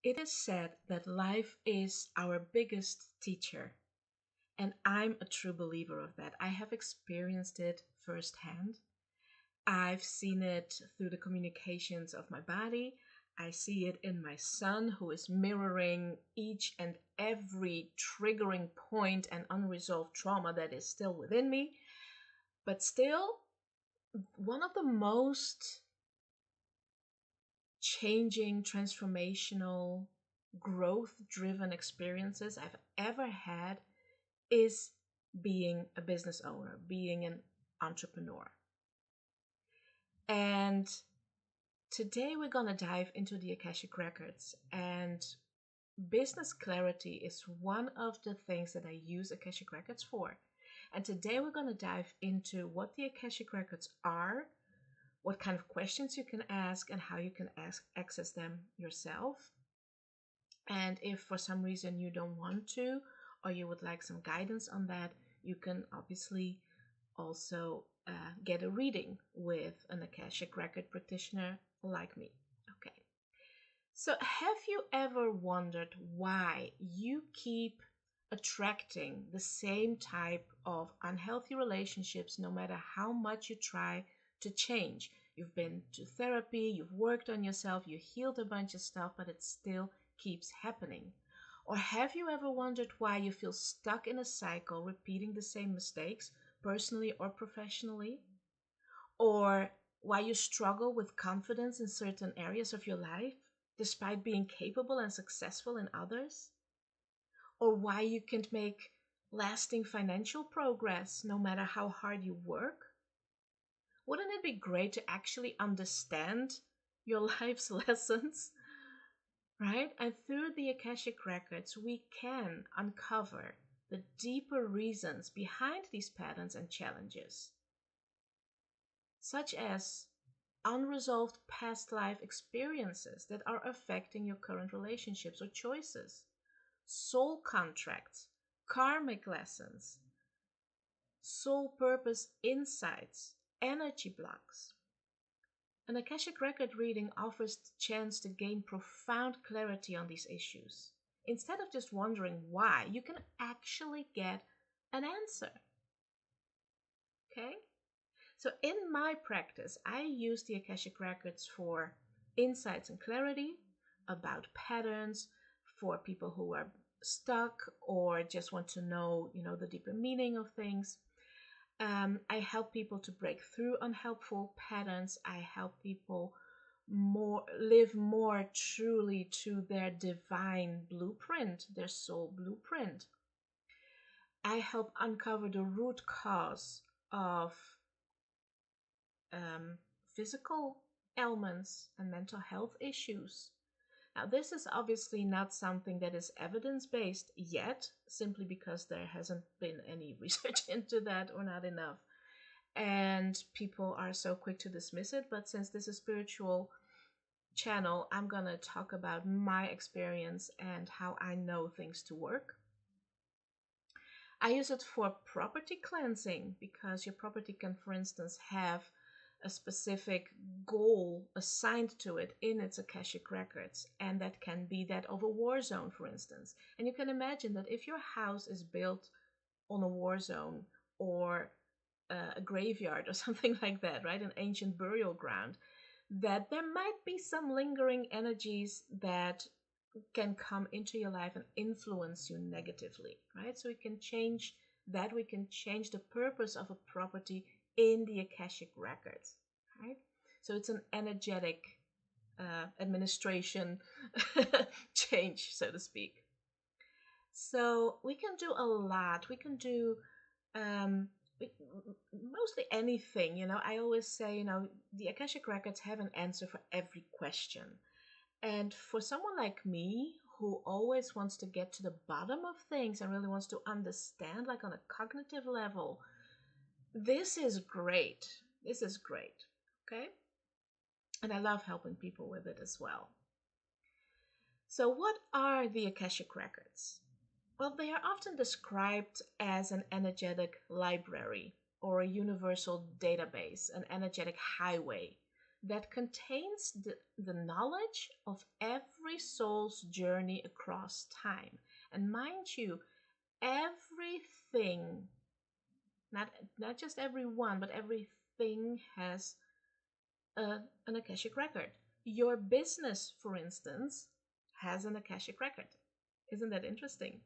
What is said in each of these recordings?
It is said that life is our biggest teacher, and I'm a true believer of that. I have experienced it firsthand. I've seen it through the communications of my body. I see it in my son, who is mirroring each and every triggering point and unresolved trauma that is still within me. But still, one of the most changing, transformational, growth driven experiences I've ever had is being a business owner, being an entrepreneur. And today we're going to dive into the Akashic Records. And business clarity is one of the things that I use Akashic Records for. And today we're going to dive into what the Akashic Records are, what kind of questions you can ask, and how you can access them yourself. And if for some reason you don't want to, or you would like some guidance on that, you can obviously also get a reading with an Akashic Record practitioner like me. Okay. So have you ever wondered why you keep attracting the same type of unhealthy relationships no matter how much you try to change? You've been to therapy, you've worked on yourself, you healed a bunch of stuff, but it still keeps happening. Or have you ever wondered why you feel stuck in a cycle repeating the same mistakes, personally or professionally? Or why you struggle with confidence in certain areas of your life, despite being capable and successful in others? Or why you can't make lasting financial progress no matter how hard you work? Wouldn't it be great to actually understand your life's lessons? Right? And through the Akashic Records, we can uncover the deeper reasons behind these patterns and challenges, such as unresolved past life experiences that are affecting your current relationships or choices, soul contracts, karmic lessons, soul purpose insights, energy blocks. An Akashic Record reading offers the chance to gain profound clarity on these issues. Instead of just wondering why, you can actually get an answer. Okay? So in my practice, I use the Akashic Records for insights and clarity about patterns, for people who are stuck or just want to know, the deeper meaning of things. I help people to break through unhelpful patterns. I help people live more truly to their divine blueprint, their soul blueprint. I help uncover the root cause of physical ailments and mental health issues. Now, this is obviously not something that is evidence-based yet, simply because there hasn't been any research into that, or not enough. And people are so quick to dismiss it. But since this is a spiritual channel, I'm going to talk about my experience and how I know things to work. I use it for property cleansing because your property can, for instance, have a specific goal assigned to it in its Akashic Records, and that can be that of a war zone, for instance. And you can imagine that if your house is built on a war zone or a graveyard or something like that, right, an ancient burial ground, that there might be some lingering energies that can come into your life and influence you negatively, right? So we can change that. We can change the purpose of a property in the Akashic Records, right? So it's an energetic administration change, so to speak. So we can do a lot. We can do mostly anything. I always say, the Akashic Records have an answer for every question. And for someone like me, who always wants to get to the bottom of things and really wants to understand, like on a cognitive level, this is great. This is great. Okay? And I love helping people with it as well. So what are the Akashic Records? Well, they are often described as an energetic library or a universal database, an energetic highway that contains the knowledge of every soul's journey across time. And mind you, everything, not, not just everyone, but everything has an Akashic record. Your business, for instance, has an Akashic record. Isn't that interesting?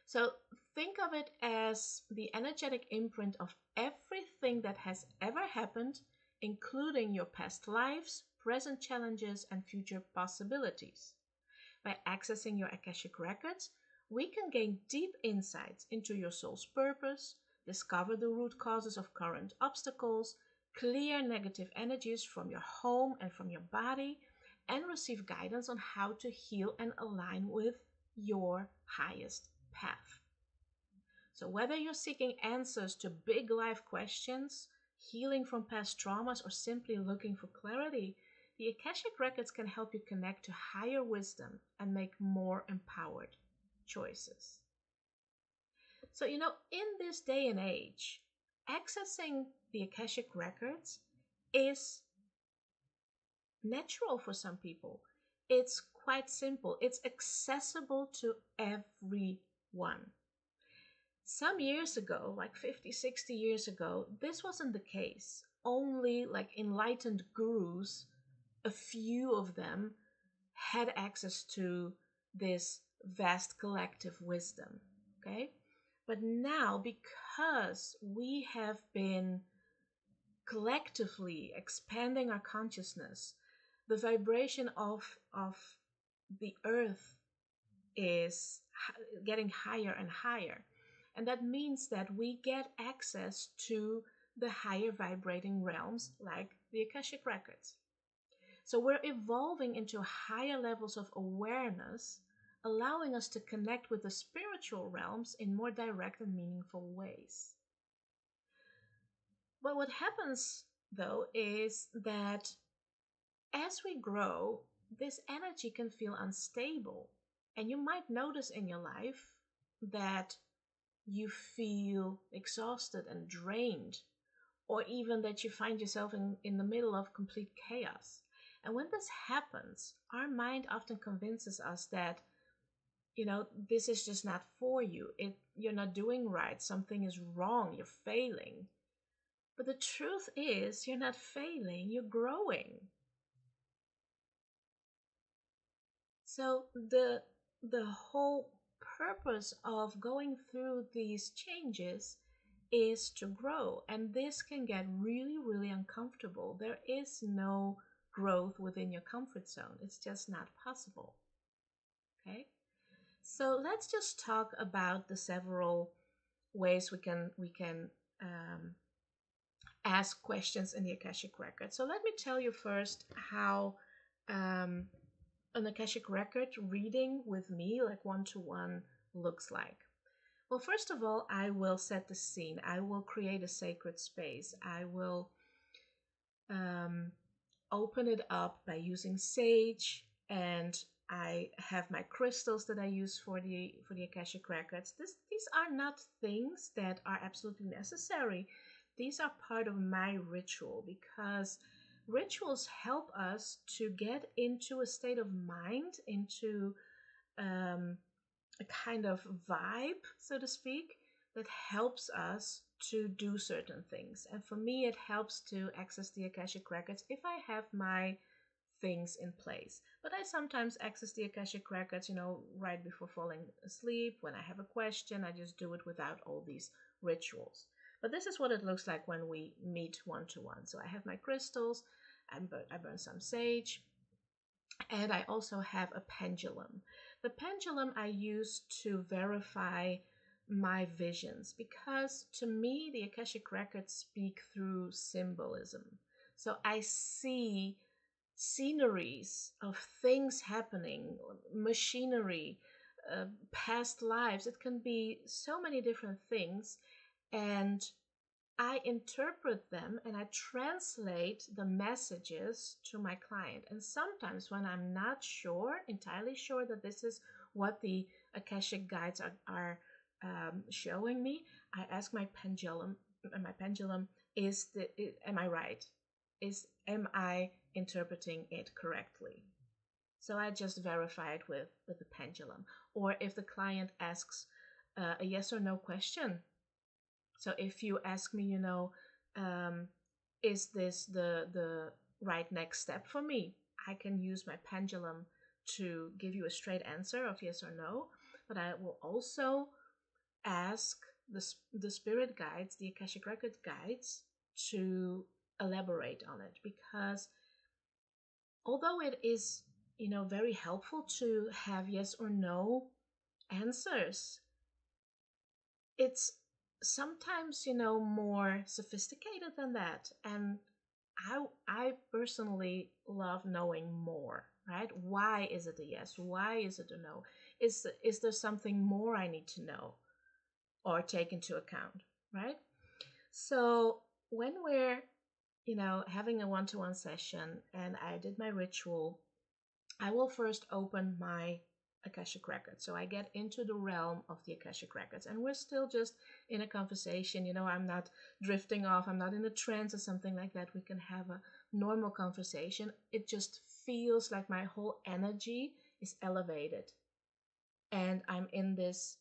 So think of it as the energetic imprint of everything that has ever happened, including your past lives, present challenges, and future possibilities. By accessing your Akashic records, we can gain deep insights into your soul's purpose, discover the root causes of current obstacles, clear negative energies from your home and from your body, and receive guidance on how to heal and align with your highest path. So, whether you're seeking answers to big life questions, healing from past traumas, or simply looking for clarity, the Akashic Records can help you connect to higher wisdom and make more empowered choices. So, in this day and age, accessing the Akashic Records is natural for some people. It's quite simple, it's accessible to everyone. Some years ago, like 50, 60 years ago, this wasn't the case. Only like enlightened gurus, a few of them, had access to this vast collective wisdom. Okay? But now, because we have been collectively expanding our consciousness, the vibration of the earth is getting higher and higher. And that means that we get access to the higher vibrating realms like the Akashic Records. So we're evolving into higher levels of awareness, allowing us to connect with the spiritual realms in more direct and meaningful ways. But what happens, though, is that as we grow, this energy can feel unstable. And you might notice in your life that you feel exhausted and drained, or even that you find yourself in the middle of complete chaos. And when this happens, our mind often convinces us that, this is just not for you. You're not doing right. Something is wrong. You're failing. But the truth is, you're not failing. You're growing. So the whole purpose of going through these changes is to grow, and this can get really, really uncomfortable. There is no growth within your comfort zone. It's just not possible. Okay? So let's just talk about the several ways we can ask questions in the Akashic Record. So let me tell you first how an Akashic Record reading with me, like one-to-one, looks like. Well, first of all, I will set the scene. I will create a sacred space. I will open it up by using sage, and I have my crystals that I use for the Akashic Records. These are not things that are absolutely necessary. These are part of my ritual, because rituals help us to get into a state of mind, into a kind of vibe, so to speak, that helps us to do certain things. And for me, it helps to access the Akashic Records if I have my things in place. But I sometimes access the Akashic Records, right before falling asleep. When I have a question, I just do it without all these rituals. But this is what it looks like when we meet one-to-one. So I have my crystals, I burn some sage, and I also have a pendulum. The pendulum I use to verify my visions, because to me, the Akashic Records speak through symbolism. So I see sceneries of things happening, machinery, past lives. It can be so many different things. And I interpret them and I translate the messages to my client. And sometimes when I'm not entirely sure that this is what the Akashic guides are showing me, I ask my pendulum, am I right? Am I interpreting it correctly? So I just verify it with the pendulum. Or if the client asks a yes or no question. So if you ask me, um, is this the right next step for me? I can use my pendulum to give you a straight answer of yes or no, but I will also ask the spirit guides, the Akashic Record guides, to elaborate on it, because although it is, very helpful to have yes or no answers, it's sometimes, more sophisticated than that. And I personally love knowing more, right? Why is it a yes? Why is it a no? Is there something more I need to know or take into account, right? So when we're, having a one-to-one session and I did my ritual, I will first open my Akashic Records. So I get into the realm of the Akashic Records, and we're still just in a conversation. I'm not drifting off, I'm not in a trance or something like that. We can have a normal conversation. It just feels like my whole energy is elevated, and I'm in this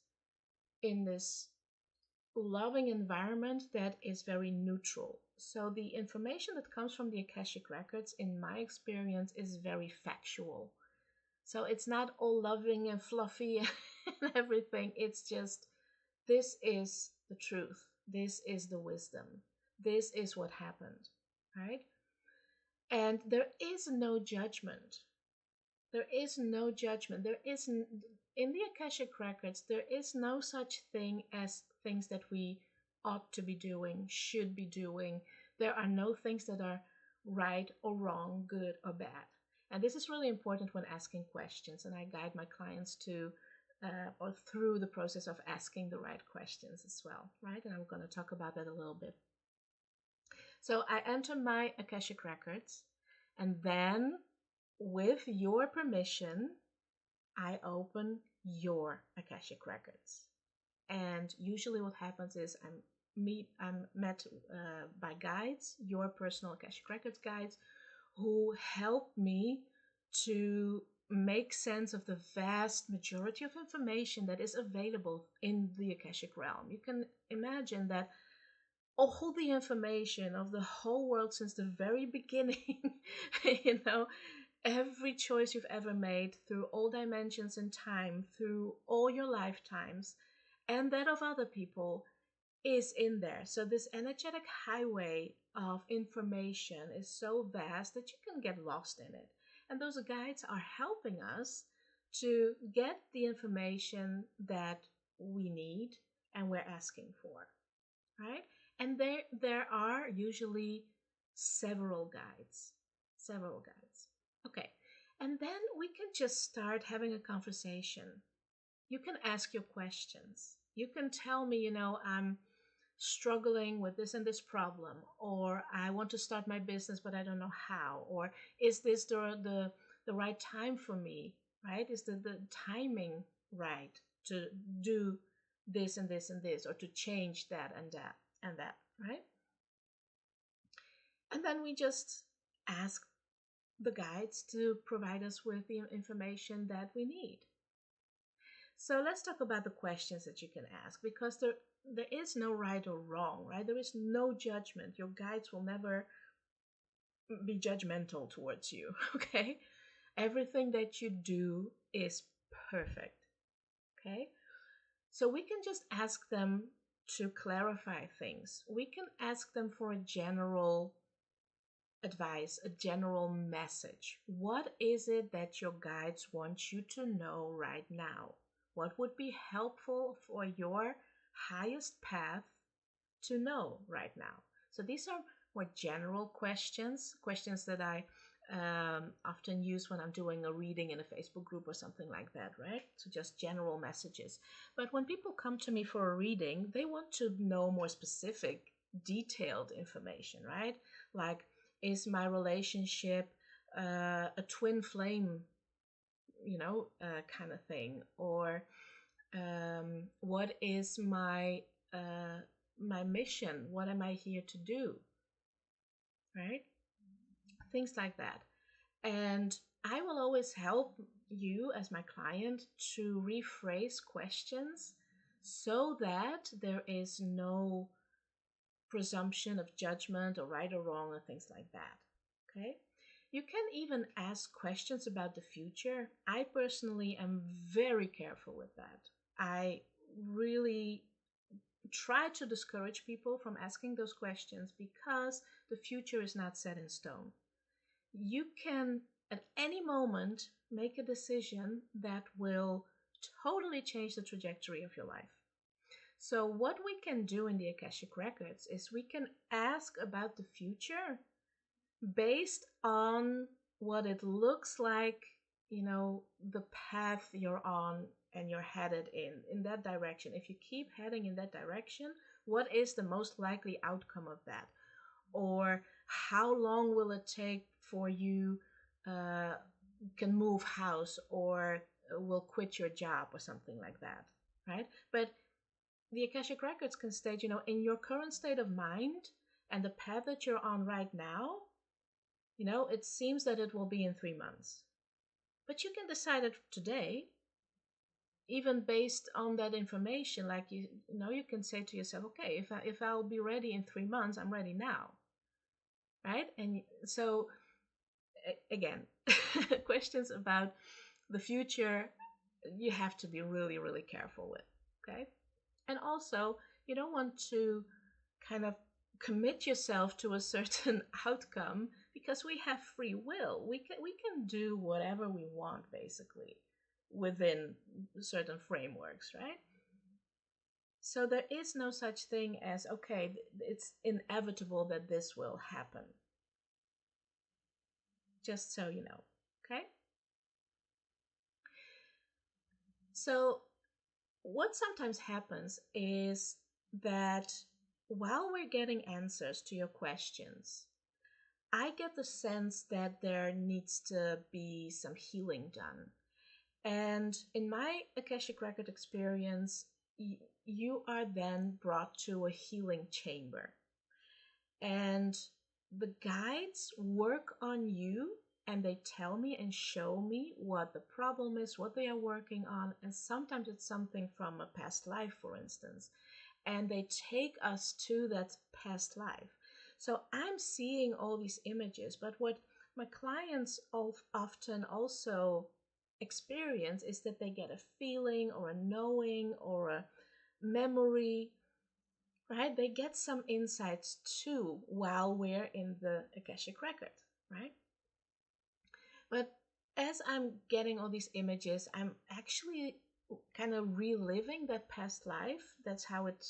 loving environment that is very neutral. So the information that comes from the Akashic Records, in my experience, is very factual. So it's not all loving and fluffy and everything. It's just, this is the truth. This is the wisdom. This is what happened, right? And there is no judgment. There is no judgment. In the Akashic Records, there is no such thing as things that we ought to be doing, should be doing. There are no things that are right or wrong, good or bad. And this is really important when asking questions. And I guide my clients or through the process of asking the right questions as well, right? And I'm going to talk about that a little bit. So I enter my Akashic Records, and then, with your permission, I open your Akashic Records. And usually what happens is I'm met by guides, your personal Akashic Records guides, who help me to make sense of the vast majority of information that is available in the Akashic realm. You can imagine that all the information of the whole world since the very beginning, every choice you've ever made through all dimensions and time, through all your lifetimes, and that of other people, is in there. So this energetic highway of information is so vast that you can get lost in it. And those guides are helping us to get the information that we need and we're asking for, right? And there are usually several guides. Several guides. Okay. And then we can just start having a conversation. You can ask your questions. You can tell me, I'm struggling with this and this problem, or I want to start my business but I don't know how, or is this the right time for me, right? Is the timing right to do this and this and this, or to change that and that and that, right? And then we just ask the guides to provide us with the information that we need. So let's talk about the questions that you can ask, because there is no right or wrong, right? There is no judgment. Your guides will never be judgmental towards you, okay? Everything that you do is perfect, okay? So we can just ask them to clarify things. We can ask them for a general advice, a general message. What is it that your guides want you to know right now? What would be helpful for your highest path to know right now? So these are more general questions that I often use when I'm doing a reading in a Facebook group or something like that, right? So just general messages. But when people come to me for a reading, they want to know more specific, detailed information, right? Like, is my relationship a twin flame, kind of thing? Or what is my mission? What am I here to do? Right? things like that. And I will always help you as my client to rephrase questions so that there is no presumption of judgment or right or wrong or things like that. Okay? You can even ask questions about the future. I personally am very careful with that. I really try to discourage people from asking those questions because the future is not set in stone. You can, at any moment, make a decision that will totally change the trajectory of your life. So, what we can do in the Akashic Records is we can ask about the future based on what it looks like, the path you're on and you're headed in that direction. If you keep heading in that direction, what is the most likely outcome of that? Or how long will it take for you can move house or will quit your job or something like that, right? But the Akashic Records can state, in your current state of mind and the path that you're on right now, it seems that it will be in 3 months. But you can decide it today, even based on that information. Like you can say to yourself, okay, if I'll be ready in 3 months, I'm ready now, right? And so, again, questions about the future, you have to be really, really careful with, okay? And also, you don't want to kind of commit yourself to a certain outcome because we have free will. We can do whatever we want, basically, within certain frameworks, right? So there is no such thing as, okay, it's inevitable that this will happen. Just so you know, okay? So what sometimes happens is that while we're getting answers to your questions, I get the sense that there needs to be some healing done. And in my Akashic Record experience, you are then brought to a healing chamber. And the guides work on you and they tell me and show me what the problem is, what they are working on. And sometimes it's something from a past life, for instance. And they take us to that past life. So I'm seeing all these images, but what my clients often also experience is that they get a feeling or a knowing or a memory, right? They get some insights too while we're in the Akashic Record, right? But as I'm getting all these images, I'm actually kind of reliving that past life. That's how it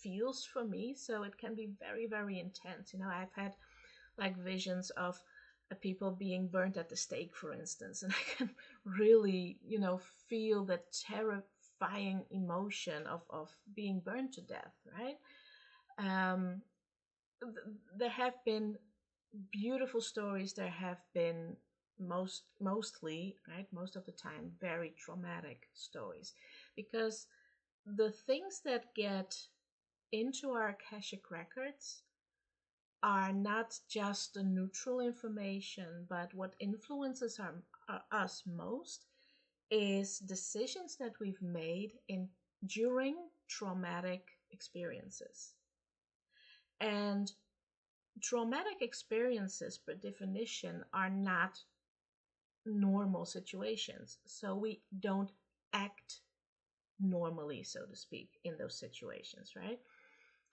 feels for me. So it can be very, very intense. I've had like visions of people being burnt at the stake, for instance, and I can really, feel the terrifying emotion of being burned to death, right? There have been beautiful stories. There have been mostly, right, most of the time, very traumatic stories, because the things that get into our Akashic records are not just the neutral information, but what influences us most is decisions that we've made during traumatic experiences. And traumatic experiences, per definition, are not normal situations. So we don't act normally, so to speak, in those situations, right?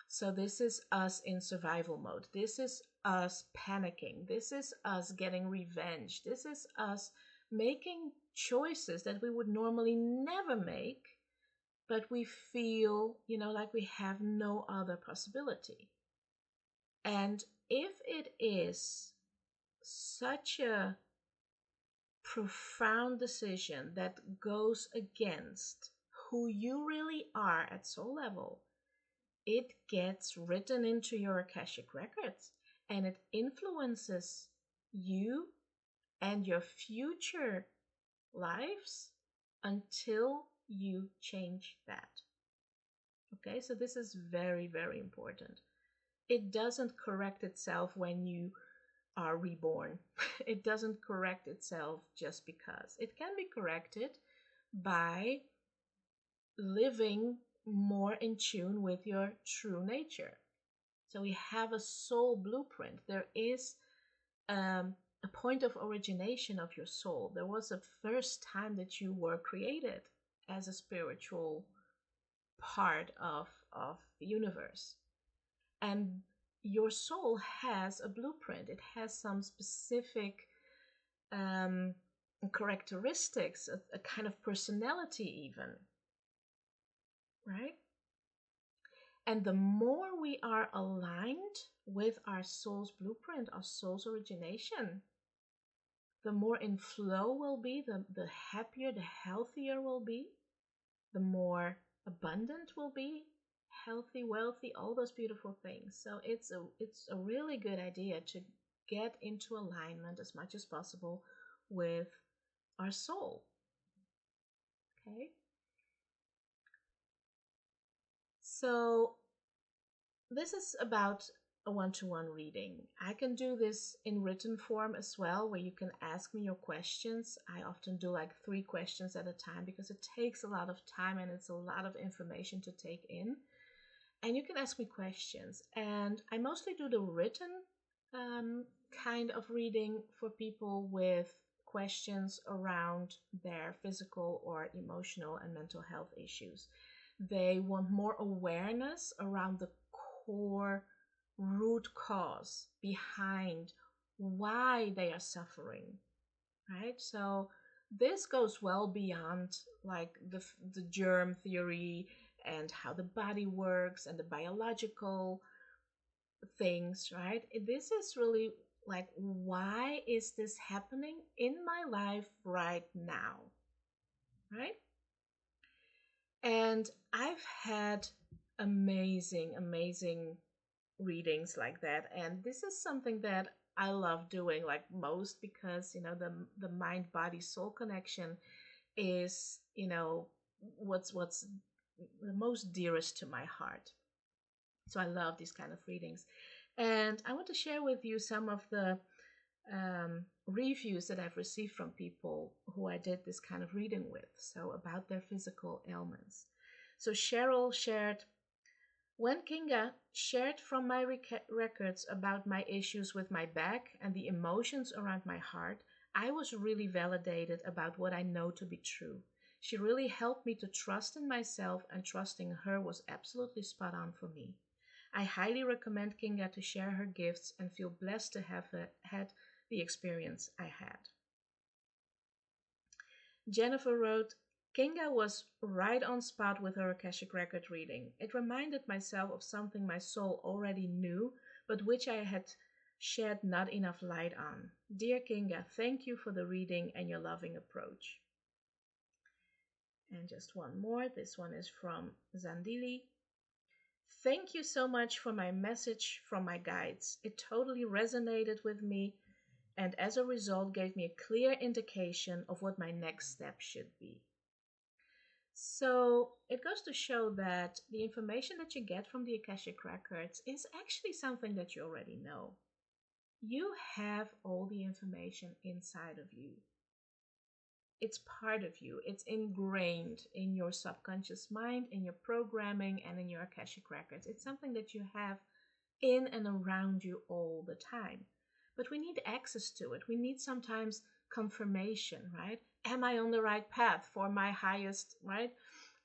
So this is us in survival mode. This is us panicking. This is us getting revenge. This is us making choices that we would normally never make, but we feel, like we have no other possibility. And if it is such a profound decision that goes against who you really are at soul level, it gets written into your Akashic records and it influences you and your future lives until you change that. Okay, so this is very, very important. It doesn't correct itself when you are reborn. It doesn't correct itself just because. It can be corrected by living more in tune with your true nature. So we have a soul blueprint. There is a point of origination of your soul. There was a first time that you were created as a spiritual part of the universe. And your soul has a blueprint. It has some specific um, characteristics, a kind of personality, even, right? And the more we are aligned with our soul's blueprint, our soul's origination, the more in flow we'll be, the happier, the healthier we'll be, the more abundant we'll be, healthy, wealthy, all those beautiful things. So it's a really good idea to get into alignment as much as possible with our soul. Okay? So this is about a one-to-one reading. I can do this in written form as well, where you can ask me your questions. I often do like 3 questions at a time because it takes a lot of time and it's a lot of information to take in. And you can ask me questions. And I mostly do the written kind of reading for people with questions around their physical or emotional and mental health issues. They want more awareness around the core root cause behind why they are suffering, right? So this goes well beyond like the germ theory and how the body works and the biological things, right? This is really like, why is this happening in my life right now, right? And I've had amazing readings like that. And this is something that I love doing like most because, the mind body soul connection is, what's the most dearest to my heart. So I love these kind of readings. And I want to share with you some of the reviews that I've received from people who I did this kind of reading with. So about their physical ailments. So Cheryl shared, when Kinga shared from my records about my issues with my back and the emotions around my heart, I was really validated about what I know to be true. She really helped me to trust in myself, and trusting her was absolutely spot on for me. I highly recommend Kinga to share her gifts and feel blessed to have had the experience I had. Jennifer wrote, Kinga was right on spot with her Akashic Record reading. It reminded myself of something my soul already knew, but which I had shed not enough light on. Dear Kinga, thank you for the reading and your loving approach. And just one more. This one is from Zandili. Thank you so much for my message from my guides. It totally resonated with me, and as a result gave me a clear indication of what my next step should be. So it goes to show that the information that you get from the Akashic Records is actually something that you already know. You have all the information inside of you. It's part of you. It's ingrained in your subconscious mind, in your programming, and in your Akashic Records. It's something that you have in and around you all the time. But we need access to it. We need sometimes confirmation, right? Am I on the right path for my highest, right,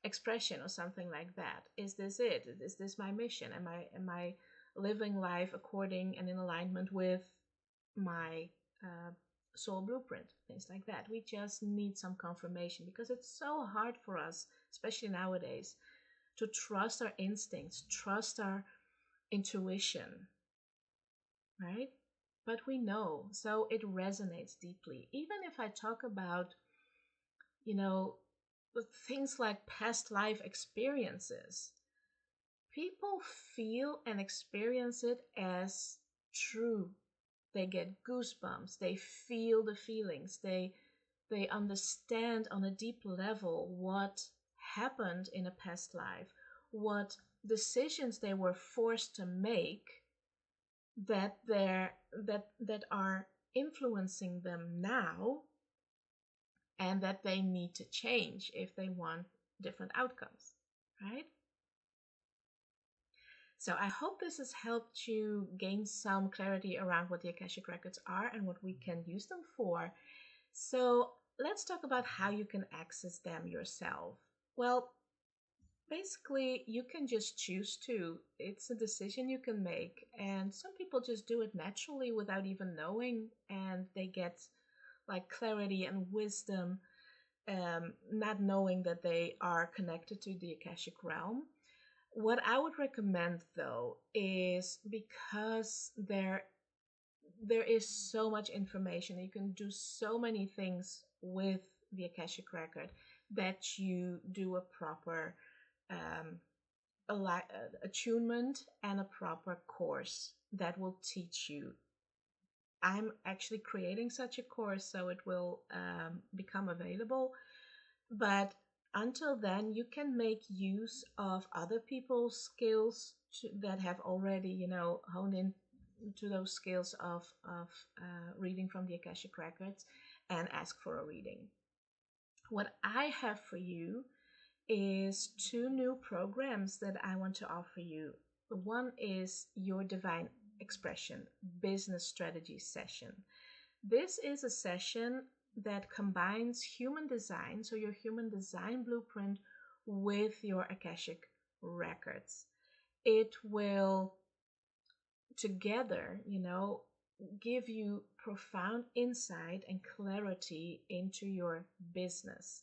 expression or something like that? Is this it? Is this my mission? Am I living life according and in alignment with my soul blueprint? Things like that. We just need some confirmation because it's so hard for us, especially nowadays, to trust our instincts, trust our intuition, right? But we know, so it resonates deeply. Even if I talk about, things like past life experiences, people feel and experience it as true. They get goosebumps, they feel the feelings, they understand on a deep level what happened in a past life, what decisions they were forced to make that are influencing them now, and that they need to change if they want different outcomes, right? So I hope this has helped you gain some clarity around what the Akashic Records are and what we can use them for. So let's talk about how you can access them yourself. Well, basically, you can just choose to. It's a decision you can make. And some people just do it naturally without even knowing, and they get like clarity and wisdom, not knowing that they are connected to the Akashic realm. What I would recommend though is, because there is so much information, you can do so many things with the Akashic record, that you do a proper um, attunement and a proper course that will teach you. I'm actually creating such a course, so it will become available. But until then, you can make use of other people's skills that have already, honed in to those skills of reading from the Akashic Records, and ask for a reading. What I have for you is two new programs that I want to offer you. One is your Divine Expression Business Strategy Session. This is a session that combines human design, so your human design blueprint, with your Akashic records. It will together, give you profound insight and clarity into your business.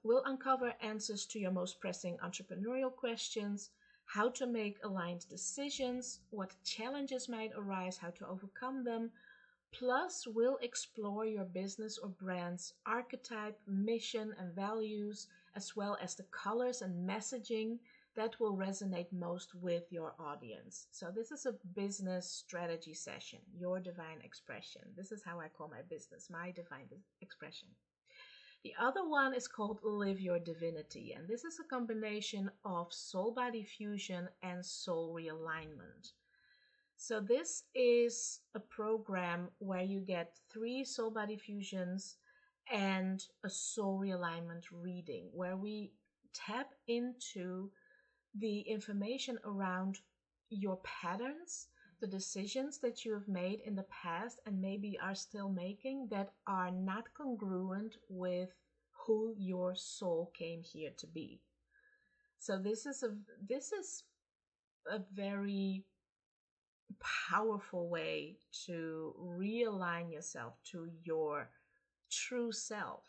We'll uncover answers to your most pressing entrepreneurial questions, how to make aligned decisions, what challenges might arise, how to overcome them. Plus, we'll explore your business or brand's archetype, mission, and values, as well as the colors and messaging that will resonate most with your audience. So, this is a business strategy session, your divine expression. This is how I call my business, my divine expression. The other one is called Live Your Divinity, and this is a combination of soul body fusion and soul realignment. So this is a program where you get 3 soul body fusions and a soul realignment reading, where we tap into the information around your patterns, the decisions that you have made in the past and maybe are still making, that are not congruent with who your soul came here to be. So this is a very powerful way to realign yourself to your true self,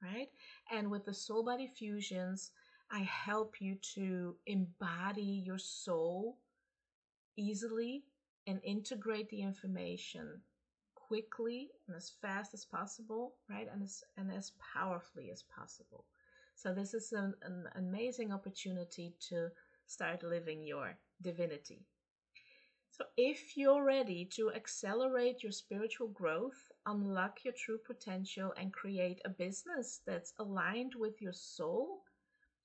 right? And with the soul body fusions, I help you to embody your soul easily and integrate the information quickly and as fast as possible, right? And as powerfully as possible. So this is an amazing opportunity to start living your divinity. So if you're ready to accelerate your spiritual growth, unlock your true potential, and create a business that's aligned with your soul,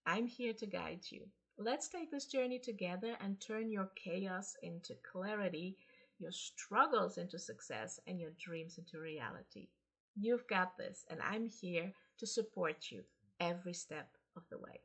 I'm here to guide you. Let's take this journey together and turn your chaos into clarity, your struggles into success, and your dreams into reality. You've got this, and I'm here to support you every step of the way.